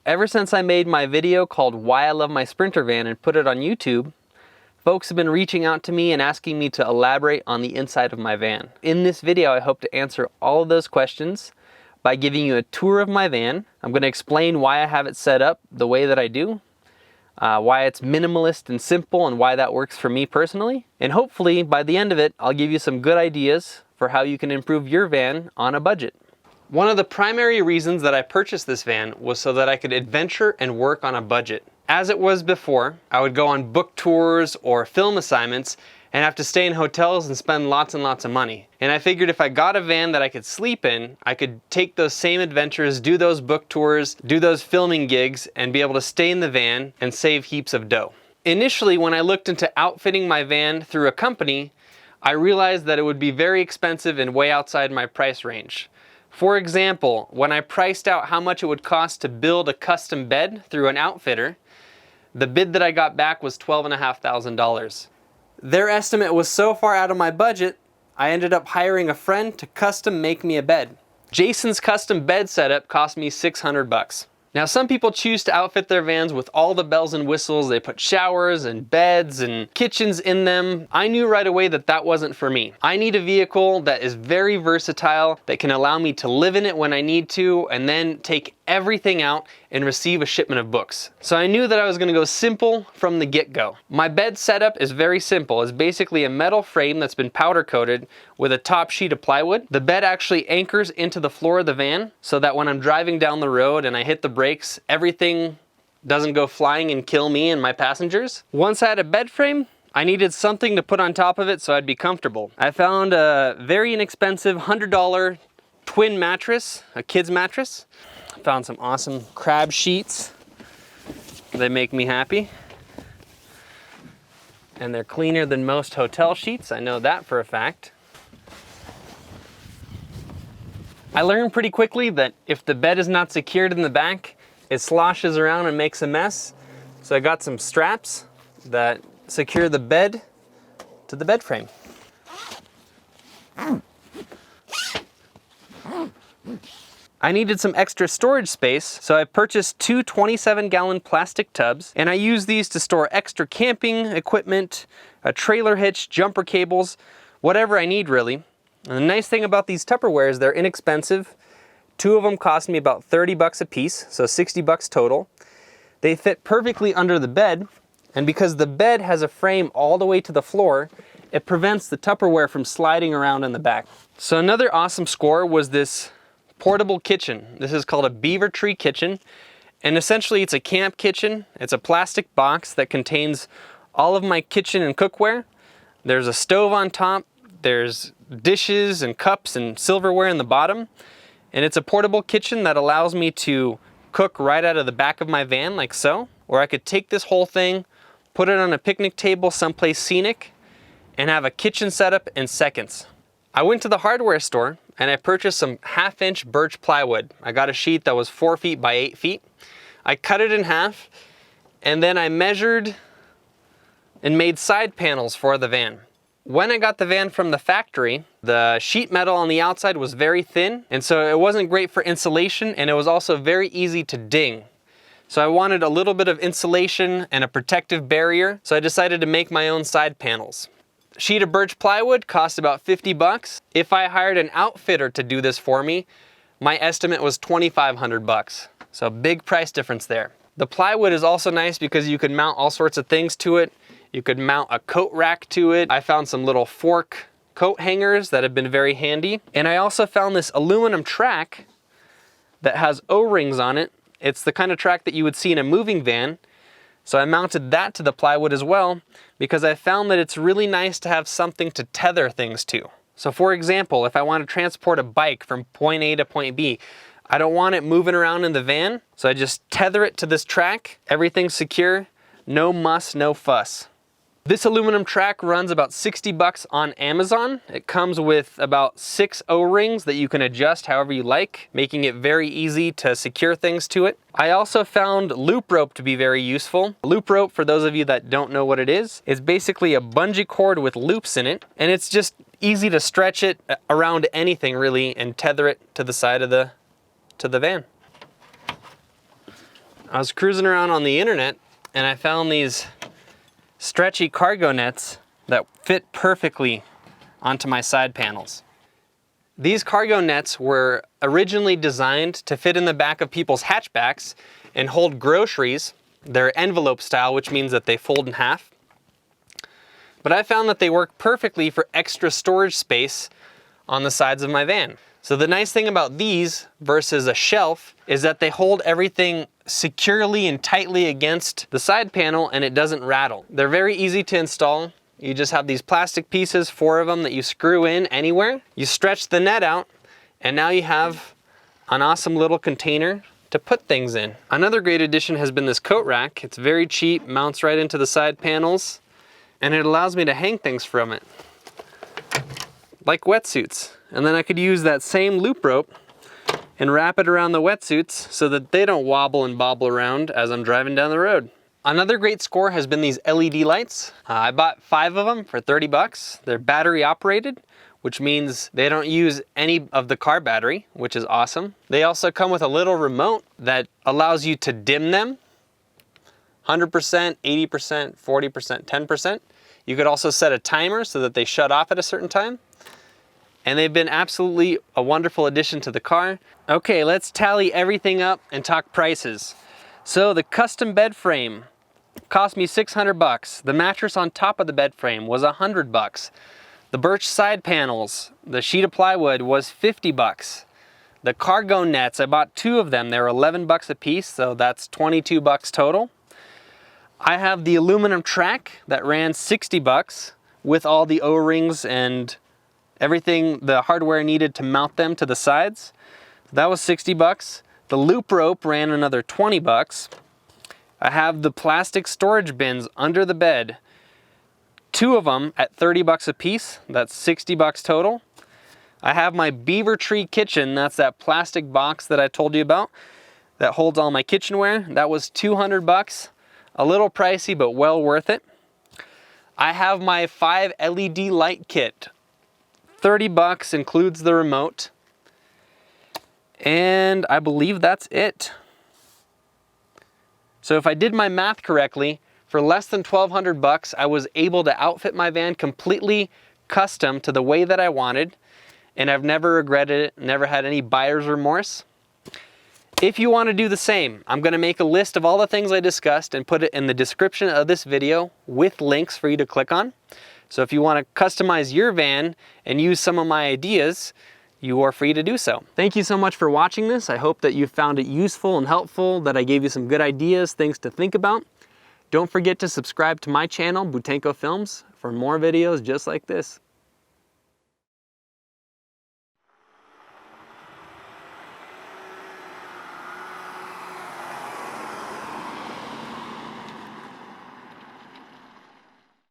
Ever since I made my video called Why I Love My Sprinter Van and put it on YouTube, folks have been reaching out to me and asking me to elaborate on the inside of my van. In this video, I hope to answer all of those questions by giving you a tour of my van. I'm going to explain why I have it set up the way that I do, why it's minimalist and simple, and why that works for me personally. And hopefully, by the end of it, I'll give you some good ideas for how you can improve your van on a budget. One of the primary reasons that I purchased this van was so that I could adventure and work on a budget. As it was before, I would go on book tours or film assignments and have to stay in hotels and spend lots and lots of money. And I figured if I got a van that I could sleep in, I could take those same adventures, do those book tours, do those filming gigs, and be able to stay in the van and save heaps of dough. Initially, when I looked into outfitting my van through a company, I realized that it would be very expensive and way outside my price range. For example, when I priced out how much it would cost to build a custom bed through an outfitter, the bid that I got back was $12,500. Their estimate was so far out of my budget, I ended up hiring a friend to custom make me a bed. Jason's custom bed setup cost me $600. Now, some people choose to outfit their vans with all the bells and whistles. They put showers and beds and kitchens in them. I knew right away that that wasn't for me. I need a vehicle that is very versatile, that can allow me to live in it when I need to, and then take everything out and receive a shipment of books. So I knew that I was gonna go simple from the get-go. My bed setup is very simple. It's basically a metal frame that's been powder coated with a top sheet of plywood. The bed actually anchors into the floor of the van so that when I'm driving down the road and I hit the brakes, everything doesn't go flying and kill me and my passengers. Once I had a bed frame, I needed something to put on top of it so I'd be comfortable. I found a very inexpensive $100 twin mattress, a kid's mattress. Found some awesome crab sheets. They make me happy. And they're cleaner than most hotel sheets. I know that for a fact. I learned pretty quickly that if the bed is not secured in the back, it sloshes around and makes a mess. So I got some straps that secure the bed to the bed frame. I needed some extra storage space, so I purchased two 27-gallon plastic tubs, and I use these to store extra camping equipment, a trailer hitch, jumper cables, whatever I need really. And the nice thing about these Tupperware is they're inexpensive. Two of them cost me about 30 bucks a piece, so 60 bucks total. They fit perfectly under the bed, and because the bed has a frame all the way to the floor, it prevents the Tupperware from sliding around in the back. So another awesome score was this portable kitchen. This is called a beaver tree kitchen, and essentially it's a camp kitchen. It's a plastic box that contains all of my kitchen and cookware. There's a stove on top, there's dishes and cups and silverware in the bottom, and it's a portable kitchen that allows me to cook right out of the back of my van like so, or I could take this whole thing, put it on a picnic table someplace scenic, and have a kitchen setup in seconds. I went to the hardware store and I purchased some 1/2-inch birch plywood. I got a sheet that was 4 feet by 8 feet. I cut it in half, and then I measured and made side panels for the van. When I got the van from the factory, the sheet metal on the outside was very thin, and so it wasn't great for insulation, and it was also very easy to ding. So I wanted a little bit of insulation and a protective barrier, so I decided to make my own side panels. Sheet of birch plywood cost about 50 bucks. If I hired an outfitter to do this for me, my estimate was 2,500 bucks. So big price difference there. The plywood is also nice because you could mount all sorts of things to it. You could mount a coat rack to it. I found some little fork coat hangers that have been very handy. And I also found this aluminum track that has O-rings on it. It's the kind of track that you would see in a moving van. So I mounted that to the plywood as well, because I found that it's really nice to have something to tether things to. So for example, if I want to transport a bike from point A to point B, I don't want it moving around in the van, so I just tether it to this track. Everything's secure, no muss, no fuss. This aluminum track runs about 60 bucks on Amazon. It comes with about 6 O-rings that you can adjust however you like, making it very easy to secure things to it. I also found loop rope to be very useful. Loop rope, for those of you that don't know what it is basically a bungee cord with loops in it, and it's just easy to stretch it around anything really and tether it to the side of the van. I was cruising around on the internet and I found these stretchy cargo nets that fit perfectly onto my side panels. These cargo nets were originally designed to fit in the back of people's hatchbacks and hold groceries. They're envelope style, which means that they fold in half. But I found that they work perfectly for extra storage space on the sides of my van. So the nice thing about these versus a shelf is that they hold everything securely and tightly against the side panel and it doesn't rattle. They're very easy to install. You just have these plastic pieces, 4 of them, that you screw in anywhere. You stretch the net out and now you have an awesome little container to put things in. Another great addition has been this coat rack. It's very cheap, mounts right into the side panels, and it allows me to hang things from it, like wetsuits. And then I could use that same loop rope and wrap it around the wetsuits so that they don't wobble and bobble around as I'm driving down the road. Another great score has been these LED lights. I bought 5 of them for 30 bucks. They're battery operated, which means they don't use any of the car battery, which is awesome. They also come with a little remote that allows you to dim them. 100%, 80%, 40%, 10%. You could also set a timer so that they shut off at a certain time. And they've been absolutely a wonderful addition to the car. Okay, let's tally everything up and talk prices. So the custom bed frame cost me 600 bucks. The mattress on top of the bed frame was 100 bucks. The birch side panels, the sheet of plywood, was 50 bucks. The cargo nets, I bought 2 of them. They were 11 bucks a piece, so that's 22 bucks total. I have the aluminum track that ran 60 bucks with all the O-rings and everything, the hardware needed to mount them to the sides. That was 60 bucks. The loop rope ran another 20 bucks. I have the plastic storage bins under the bed, 2 of them at 30 bucks a piece. That's 60 bucks total. I have my beaver tree kitchen. That's that plastic box that I told you about that holds all my kitchenware. That was 200 bucks. A little pricey, but well worth it. I have my 5 LED light kit. 30 bucks includes the remote. And I believe that's it. So if I did my math correctly, for less than 1,200 bucks, I was able to outfit my van completely custom to the way that I wanted. And I've never regretted it, never had any buyer's remorse. If you want to do the same, I'm going to make a list of all the things I discussed and put it in the description of this video with links for you to click on. So if you want to customize your van and use some of my ideas, you are free to do so. Thank you so much for watching this. I hope that you found it useful and helpful, that I gave you some good ideas, things to think about. Don't forget to subscribe to my channel, Boutenko Films, for more videos just like this.